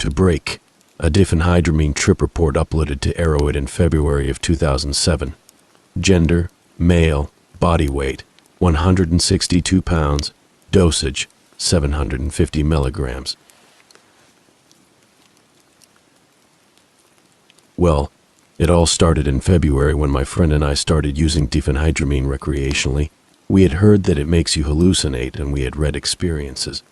To break. A Diphenhydramine trip report uploaded to Erowid in February of 2007. Gender, male, body weight, 162 pounds, dosage, 750 milligrams. Well, it all started in February when my friend and I started using Diphenhydramine recreationally. We had heard that it makes you hallucinate, and we had read experiences.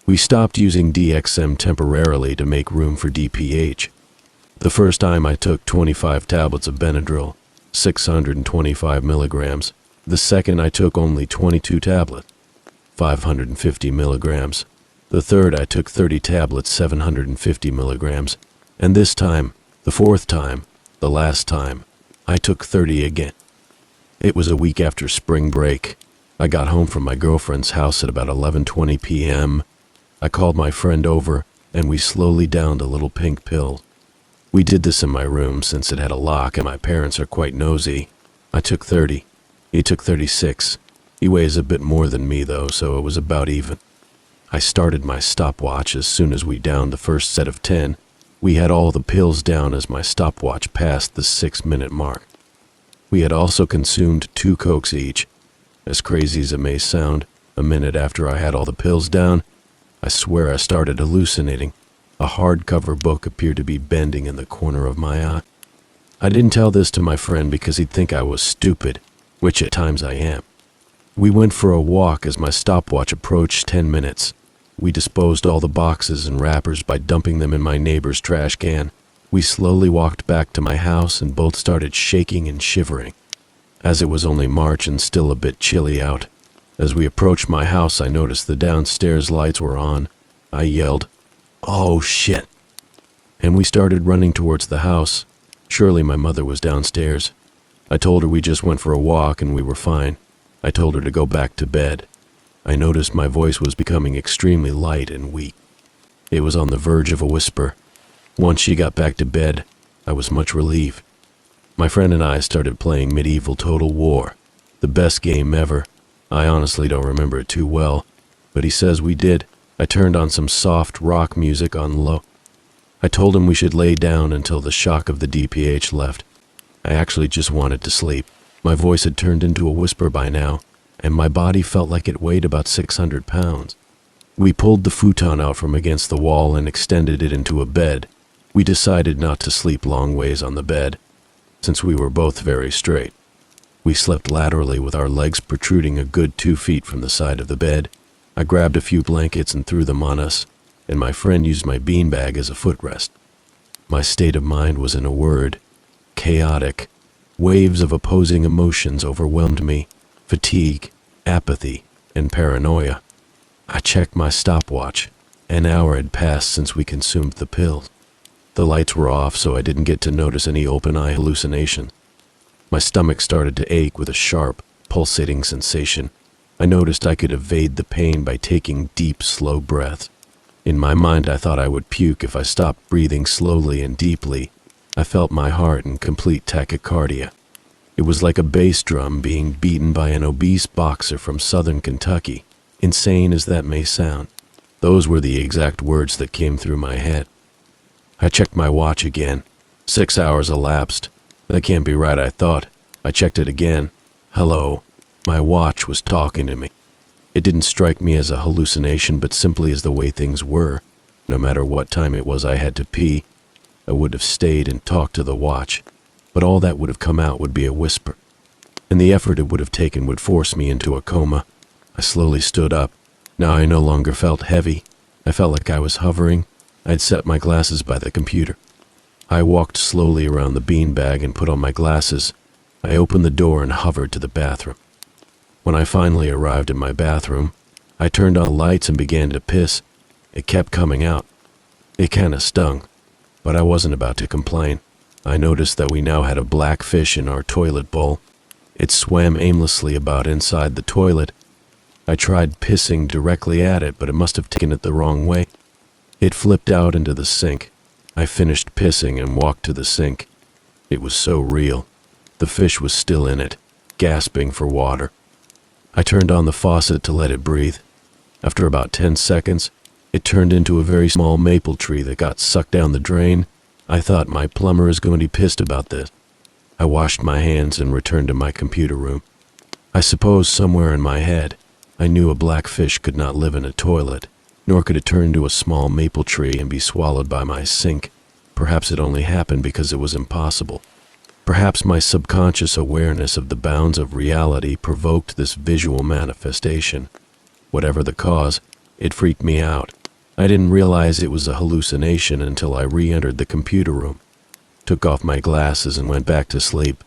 We stopped using DXM temporarily to make room for DPH. The first time I took 25 tablets of Benadryl, 625 milligrams. The second I took only 22 tablets, 550 milligrams. The third I took 30 tablets, 750 milligrams. And this time, the fourth time, the last time, I took 30 again. It was a week after spring break. I got home from my girlfriend's house at about 11:20 p.m. I called my friend over, and we slowly downed a little pink pill. We did this in my room since it had a lock and my parents are quite nosy. I took 30. He took 36. He weighs a bit more than me though, so it was about even. I started my stopwatch as soon as we downed the first set of 10. We had all the pills down as my stopwatch passed the 6-minute mark. We had also consumed 2 Cokes each. As crazy as it may sound, a minute after I had all the pills down, I swear I started hallucinating. A hardcover book appeared to be bending in the corner of my eye. I didn't tell this to my friend because he'd think I was stupid, which at times I am. We went for a walk as my stopwatch approached 10 minutes. We disposed all the boxes and wrappers by dumping them in my neighbor's trash can. We slowly walked back to my house and both started shaking and shivering. As it was only March and still a bit chilly out, as we approached my house I noticed the downstairs lights were on. I yelled, "Oh shit!" And we started running towards the house. Surely my mother was downstairs. I told her we just went for a walk and we were fine. I told her to go back to bed. I noticed my voice was becoming extremely light and weak. It was on the verge of a whisper. Once she got back to bed, I was much relieved. My friend and I started playing Medieval Total War, the best game ever. I honestly don't remember it too well, but he says we did. I turned on some soft rock music on low. I told him we should lay down until the shock of the DPH left. I actually just wanted to sleep. My voice had turned into a whisper by now, and my body felt like it weighed about 600 pounds. We pulled the futon out from against the wall and extended it into a bed. We decided not to sleep long ways on the bed, since we were both very straight. We slept laterally with our legs protruding a good 2 feet from the side of the bed. I grabbed a few blankets and threw them on us, and my friend used my beanbag as a footrest. My state of mind was in a word: chaotic. Waves of opposing emotions overwhelmed me: fatigue, apathy, and paranoia. I checked my stopwatch. An hour had passed since we consumed the pills. The lights were off, so I didn't get to notice any open-eye hallucination. My stomach started to ache with a sharp, pulsating sensation. I noticed I could evade the pain by taking deep, slow breaths. In my mind, I thought I would puke if I stopped breathing slowly and deeply. I felt my heart in complete tachycardia. It was like a bass drum being beaten by an obese boxer from southern Kentucky. Insane as that may sound, those were the exact words that came through my head. I checked my watch again. 6 hours elapsed. That can't be right, I thought. I checked it again. Hello. My watch was talking to me. It didn't strike me as a hallucination, but simply as the way things were. No matter what time it was I had to pee, I would have stayed and talked to the watch, but all that would have come out would be a whisper, and the effort it would have taken would force me into a coma. I slowly stood up. Now I no longer felt heavy. I felt like I was hovering. I'd set my glasses by the computer. I walked slowly around the beanbag and put on my glasses. I opened the door and hovered to the bathroom. When I finally arrived at my bathroom, I turned on the lights and began to piss. It kept coming out. It kinda stung, but I wasn't about to complain. I noticed that we now had a black fish in our toilet bowl. It swam aimlessly about inside the toilet. I tried pissing directly at it, but it must have taken it the wrong way. It flipped out into the sink. I finished pissing and walked to the sink. It was so real. The fish was still in it, gasping for water. I turned on the faucet to let it breathe. After about 10 seconds, It turned into a very small maple tree that got sucked down the drain. I thought my plumber is going to be pissed about this. I washed my hands and returned to my computer room. I suppose somewhere in my head, I knew a black fish could not live in a toilet, nor could it turn into a small maple tree and be swallowed by my sink. Perhaps it only happened because it was impossible. Perhaps my subconscious awareness of the bounds of reality provoked this visual manifestation. Whatever the cause, it freaked me out. I didn't realize it was a hallucination until I re-entered the computer room, took off my glasses and went back to sleep.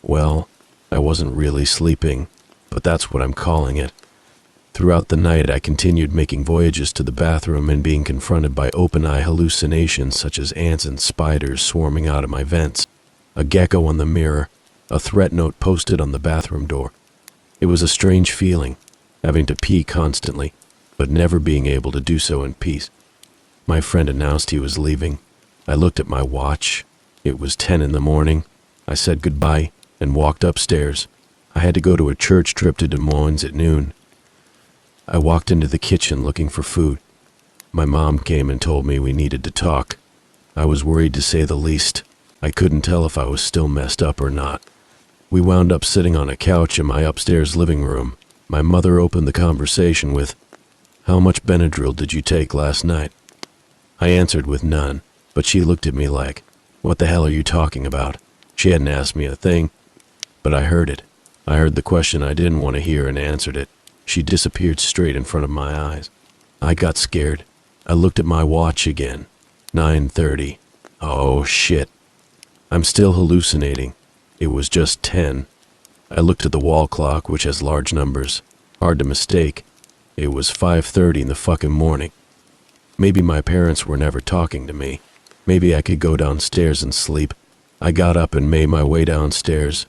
Well, I wasn't really sleeping, but that's what I'm calling it. Throughout the night, I continued making voyages to the bathroom and being confronted by open-eye hallucinations such as ants and spiders swarming out of my vents, a gecko on the mirror, a threat note posted on the bathroom door. It was a strange feeling, having to pee constantly, but never being able to do so in peace. My friend announced he was leaving. I looked at my watch. It was 10 in the morning. I said goodbye and walked upstairs. I had to go to a church trip to Des Moines at noon. I walked into the kitchen looking for food. My mom came and told me we needed to talk. I was worried to say the least. I couldn't tell if I was still messed up or not. We wound up sitting on a couch in my upstairs living room. My mother opened the conversation with, "How much Benadryl did you take last night?" I answered with none, but she looked at me like, "What the hell are you talking about?" She hadn't asked me a thing, but I heard it. I heard the question I didn't want to hear and answered it. She disappeared straight in front of my eyes. I got scared. I looked at my watch again. 9:30. Oh, shit. I'm still hallucinating. It was just 10. I looked at the wall clock, which has large numbers. Hard to mistake. It was 5:30 in the fucking morning. Maybe my parents were never talking to me. Maybe I could go downstairs and sleep. I got up and made my way downstairs.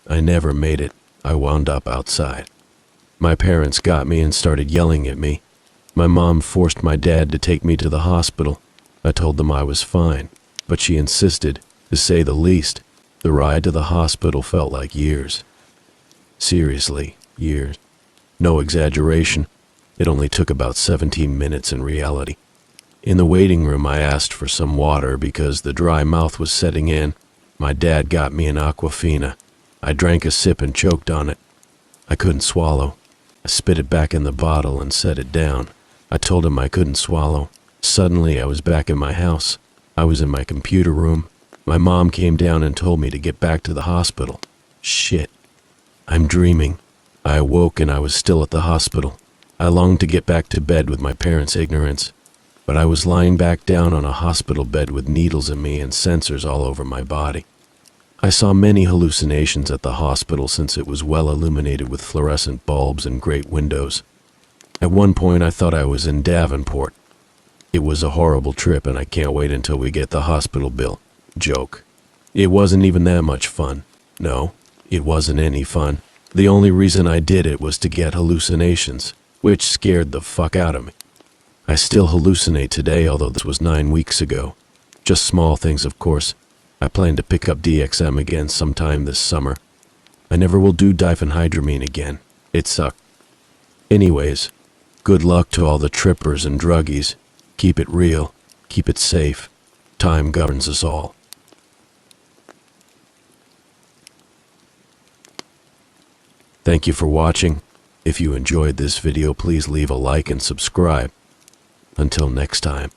I never made it. I wound up outside. My parents got me and started yelling at me. My mom forced my dad to take me to the hospital. I told them I was fine, but she insisted, to say the least. The ride to the hospital felt like years. Seriously, years. No exaggeration. It only took about 17 minutes in reality. In the waiting room, I asked for some water because the dry mouth was setting in. My dad got me an Aquafina. I drank a sip and choked on it. I couldn't swallow. I spit it back in the bottle and set it down. I told him I couldn't swallow. Suddenly, I was back in my house. I was in my computer room. My mom came down and told me to get back to the hospital. Shit. I'm dreaming. I awoke and I was still at the hospital. I longed to get back to bed with my parents' ignorance, but I was lying back down on a hospital bed with needles in me and sensors all over my body. I saw many hallucinations at the hospital since it was well illuminated with fluorescent bulbs and great windows. At one point, I thought I was in Davenport. It was a horrible trip and I can't wait until we get the hospital bill. Joke. It wasn't even that much fun. No, it wasn't any fun. The only reason I did it was to get hallucinations, which scared the fuck out of me. I still hallucinate today, although this was 9 weeks ago. Just small things, of course. I plan to pick up DXM again sometime this summer. I never will do diphenhydramine again. It sucked. Anyways, good luck to all the trippers and druggies. Keep it real. Keep it safe. Time governs us all. Thank you for watching. If you enjoyed this video, please leave a like and subscribe. Until next time.